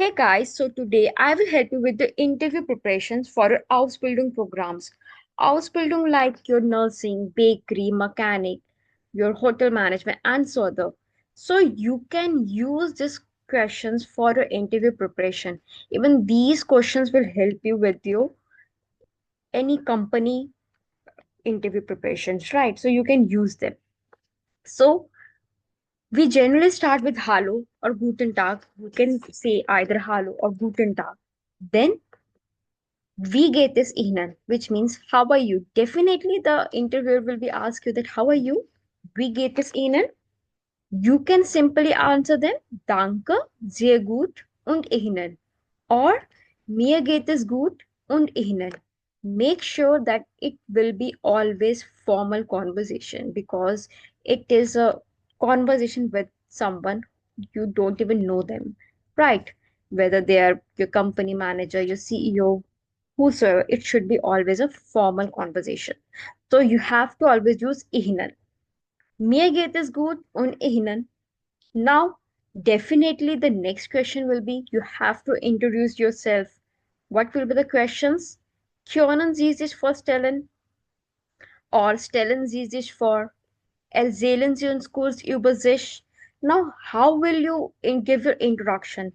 Hey guys, so today I will help you with the interview preparations for your Ausbildung programs. Ausbildung like your nursing, bakery, mechanic, your hotel management, and so other. So you can use these questions for your interview preparation. Even these questions will help you with your any company interview preparations, right? So you can use them. So we generally start with Hallo or Guten Tag. You can say either Hallo or Guten Tag. Then we get this ihnen, which means how are you? Definitely the interviewer will be ask you that how are you? We get this ihnen. You can simply answer them danke, sehr gut und ihnen. Or mir geht es gut und ihnen. Make sure that it will be always formal conversation because it is a conversation with someone you don't even know them, right? Whether they are your company manager, your CEO, whosoever, it should be always a formal conversation. So you have to always use ihnen. Mir geht es gut und ihnen. Now, definitely the next question will be you have to introduce yourself. What will be the questions? Können Sie sich vorstellen? Or stellen Sie sich vor? Erzählen Sie uns kurz über sich. Now, how will you give your introduction?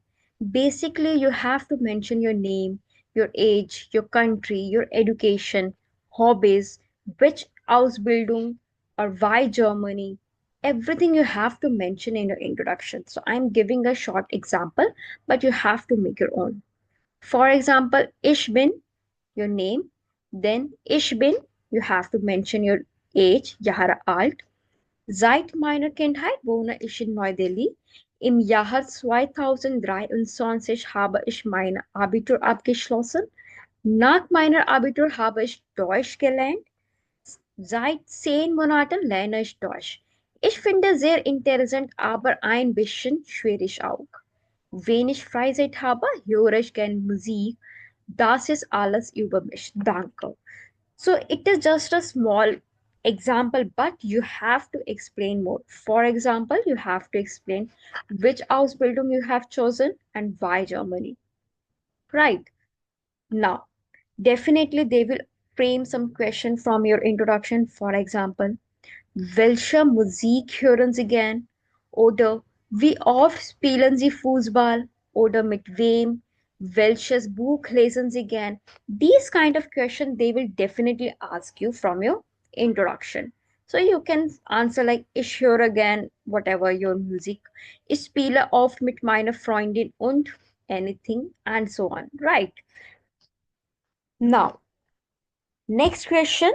Basically, you have to mention your name, your age, your country, your education, hobbies, which Ausbildung or why Germany. Everything you have to mention in your introduction. So I'm giving a short example, but you have to make your own. For example, ich bin, your name. Then ich bin, you have to mention your age, Jahre alt. Seit meiner Kindheit wohne ich in Neu-Delhi. Im Jahr 2023 habe ich mein Abitur abgeschlossen. Nach meiner Abitur habe ich Deutsch gelernt. Seit 10 Monaten lerne ich Deutsch. Ich finde sehr interessant, aber ein bisschen schwierig auch. Wenn ich Freizeit habe, höre ich gern Musik. Das ist alles über mich. Danke. So it is just a small example, but you have to explain more. For example, you have to explain which Ausbildung you have chosen and why Germany. Right. Now, definitely they will frame some question from your introduction. For example, welche Musik hören Sie gern? Oder wie oft spielen Sie Fußball? Oder mit wem? Welches Buch lesen Sie gern? These kind of questions they will definitely ask you from your introduction. So you can answer like ich höre gern whatever your music. Ich spiele oft mit meiner Freundin und anything and so on. Right. Now, next question.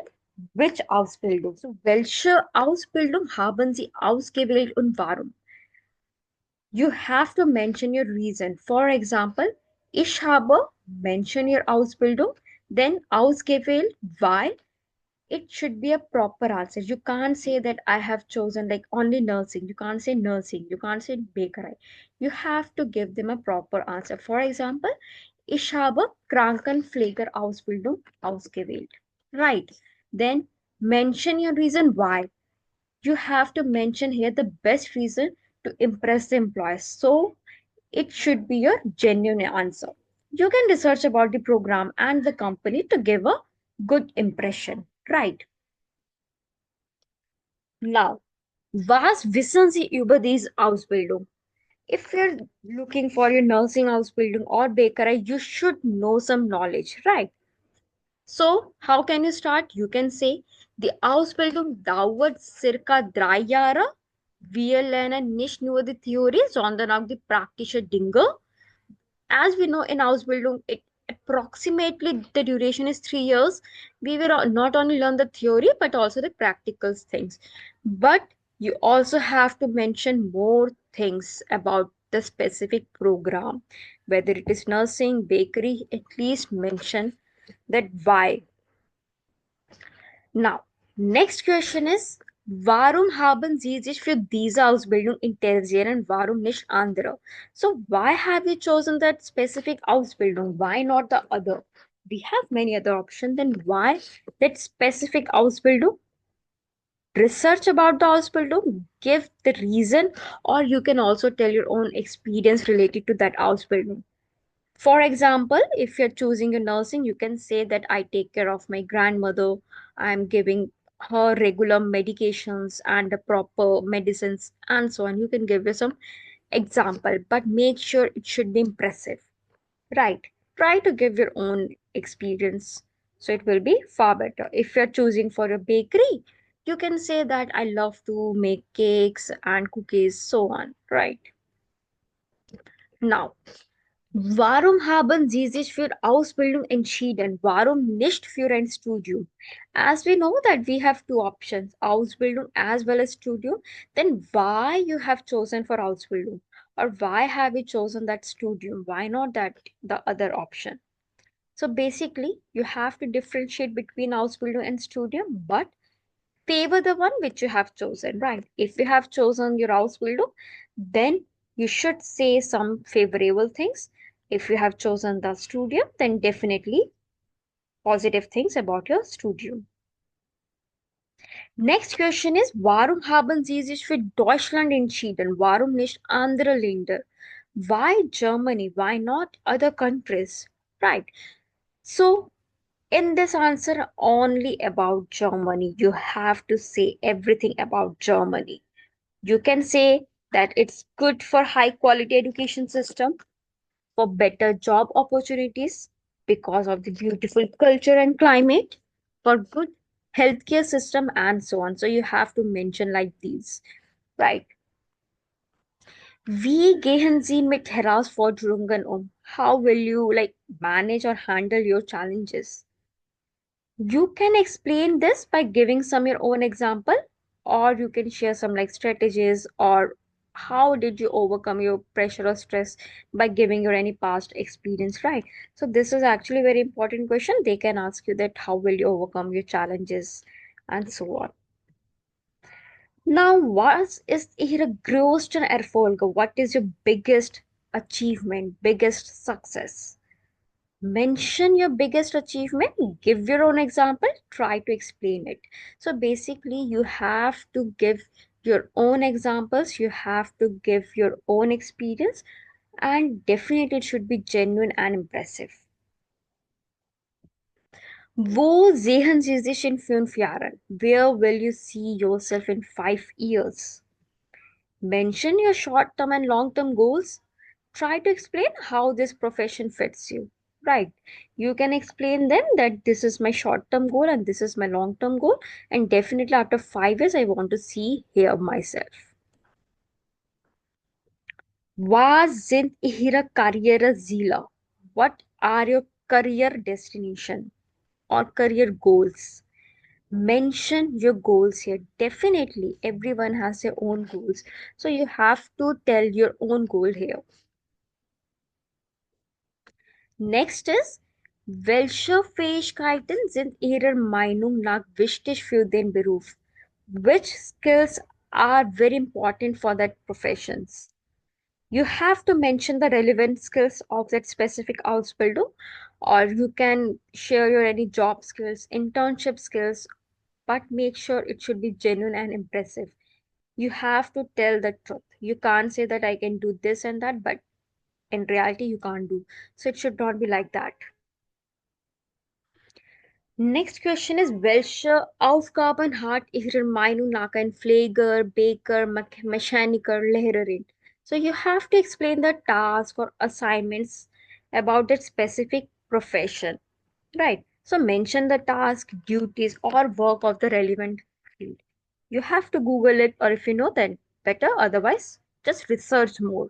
Which Ausbildung? So, welche Ausbildung haben Sie ausgewählt und warum? You have to mention your reason. For example, ich habe, mention your Ausbildung, then ausgewählt, why. It should be a proper answer. You can't say that I have chosen like only nursing. You can't say nursing. You can't say bakery. You have to give them a proper answer. For example, ich habe Krankenpfleger-Ausbildung ausgewählt. Right. Then mention your reason why. You have to mention here the best reason to impress the employees. So it should be your genuine answer. You can research about the program and the company to give a good impression. Right. Now, was wissen Sie über diese Ausbildung? If you're looking for your nursing Ausbildung or bakery, you should know some knowledge, right? So, how can you start? You can say, die Ausbildung dauert circa 3 Jahre. Wir lernen nicht nur die Theorie, sondern auch die praktische Dinge. As we know in Ausbildung, it approximately the duration is 3 years. We will not only learn the theory, but also the practical things. But you also have to mention more things about the specific program, whether it is nursing, bakery, at least mention that why. Now, next question is, warum haben Sie sich für diese Ausbildung interessiert und warum nicht andere? So, why have you chosen that specific Ausbildung? Why not the other? We have many other options, then why that specific Ausbildung? Research about the Ausbildung, give the reason, or you can also tell your own experience related to that Ausbildung. For example, if you're choosing your nursing, you can say that I take care of my grandmother. I'm giving her regular medications and the proper medicines and so on. You can give you some example, but make sure it should be impressive, right? Try to give your own experience. So it will be far better. If you're choosing for a bakery, you can say that I love to make cakes and cookies, so on, right? Now, warum haben Sie sich für Ausbildung entschieden? Warum nicht für ein Studium? As we know that we have two options, Ausbildung as well as Studium, then why you have chosen for Ausbildung? Or why have you chosen that Studium? Why not that the other option? So basically, you have to differentiate between Ausbildung and Studium, but favor the one which you have chosen, right? If you have chosen your Ausbildung, then you should say some favorable things. If you have chosen the Studium, then definitely positive things about your Studium. Next question is, warum haben Sie sich für Deutschland entschieden? Warum nicht andere Länder? Why Germany? Why not other countries? Right. So in this answer only about Germany, you have to say everything about Germany. You can say that it's good for high quality education system, for better job opportunities because of the beautiful culture and climate, for good healthcare system and so on. So you have to mention like these, right? Wie gehen Sie mit Herausforderungen um? How will you like manage or handle your challenges? You can explain this by giving some your own example, or you can share some like strategies, or how did you overcome your pressure or stress by giving your any past experience, right? So this is actually a very important question. They can ask you that how will you overcome your challenges and so on. Now, what is Ihre größten Erfolge? What is your biggest achievement, biggest success? Mention your biggest achievement, give your own example, try to explain it. So basically, you have to give your own examples, you have to give your own experience, and definitely it should be genuine and impressive. Wo sehen Sie sich in 5 Jahren? Where will you see yourself in 5 years? Mention your short term and long term goals. Try to explain how this profession fits you. Right. You can explain them that this is my short term goal and this is my long term goal. And definitely after 5 years, I want to see here myself. Was sind Ihre Karriereziele? What are your career destination or career goals? Mention your goals here. Definitely, everyone has their own goals. So you have to tell your own goal here. Next ist, welche Fähigkeiten sind Ihrer Meinung nach wichtig für den Beruf? Which skills are very important for that professions? You have to mention the relevant skills of that specific Ausbildung, or you can share your any job skills, internship skills, but make sure it should be genuine and impressive. You have to tell the truth. You can't say that I can do this and that, but in reality, you can't do. So it should not be like that. Next question is, welche Aufgaben hat Ihrer Meinung nach ein Pfleger, Baker, Mechaniker, Lehrerin? So you have to explain the task or assignments about that specific profession, right? So mention the task, duties, or work of the relevant field. You have to Google it, or if you know, then better. Otherwise, just research more.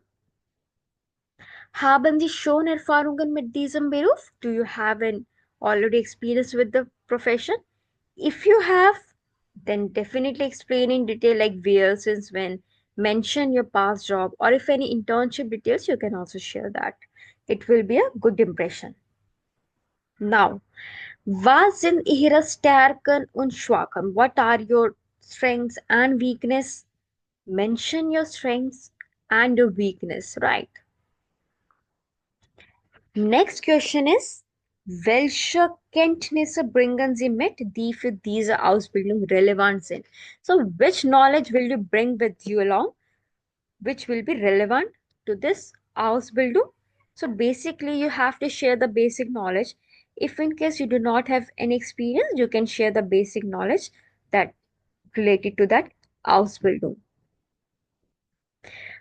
Haben Sie schon Erfahrungen mit diesem Beruf? Do you have an already experience with the profession? If you have, then definitely explain in detail like where, since when, mention your past job, or if any internship details, you can also share that. It will be a good impression. Now, was sind Ihre Stärken und Schwächen? What are your strengths and weakness? Mention your strengths and your weakness, right? Next question is, welche Kenntnisse bringen Sie mit, die für diese Ausbildung relevant sind? So, which knowledge will you bring with you along, which will be relevant to this Ausbildung? So basically, you have to share the basic knowledge. If in case you do not have any experience, you can share the basic knowledge that related to that Ausbildung.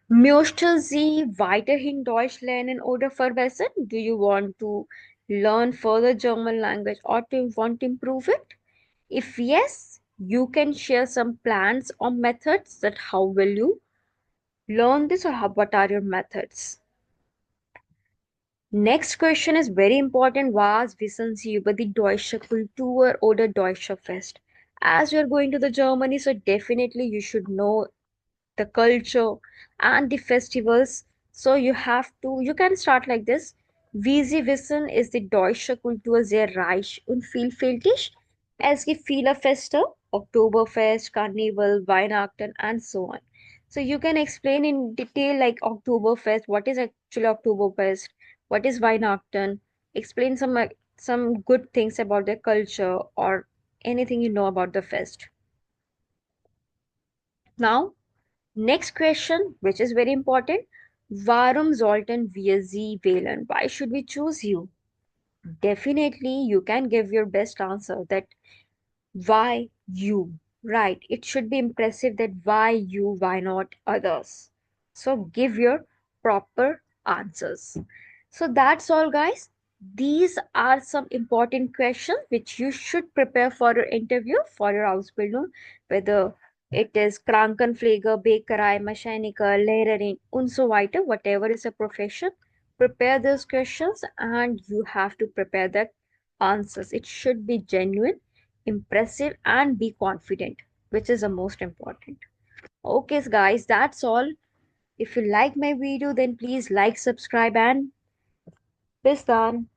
Möchten Sie weiterhin Deutsch lernen oder verbessern? Do you want to learn further German language or do you want to improve it? If yes, you can share some plans or methods that how will you learn this or what are your methods. Next question is very important. Was wissen Sie über die deutsche Kultur oder deutsche Fest? As you're going to the Germany, so definitely you should know the culture and the festivals. So you can start like this. Wie Sie wissen, ist die deutsche Kultur sehr reich und vielfältig. Es gibt viele Feste, Oktoberfest, Carnival, Weihnachten, and so on. So you can explain in detail like Oktoberfest, what is actually Oktoberfest, what is Weihnachten, explain some good things about their culture or anything you know about the fest. Now, next question, which is very important. Warum sollten wir Sie wählen? Why should we choose you? Definitely, you can give your best answer that why you? Right. It should be impressive that why you, why not others? So give your proper answers. So that's all, guys. These are some important questions which you should prepare for your interview for your Ausbildung, whether it is Krankenpfleger, Bäckerei, Mechaniker, Lehrerin, und so weiter, whatever is a profession. Prepare those questions and you have to prepare the answers. It should be genuine, impressive, and be confident, which is the most important. Okay, guys, that's all. If you like my video, then please like, subscribe, and bis dann.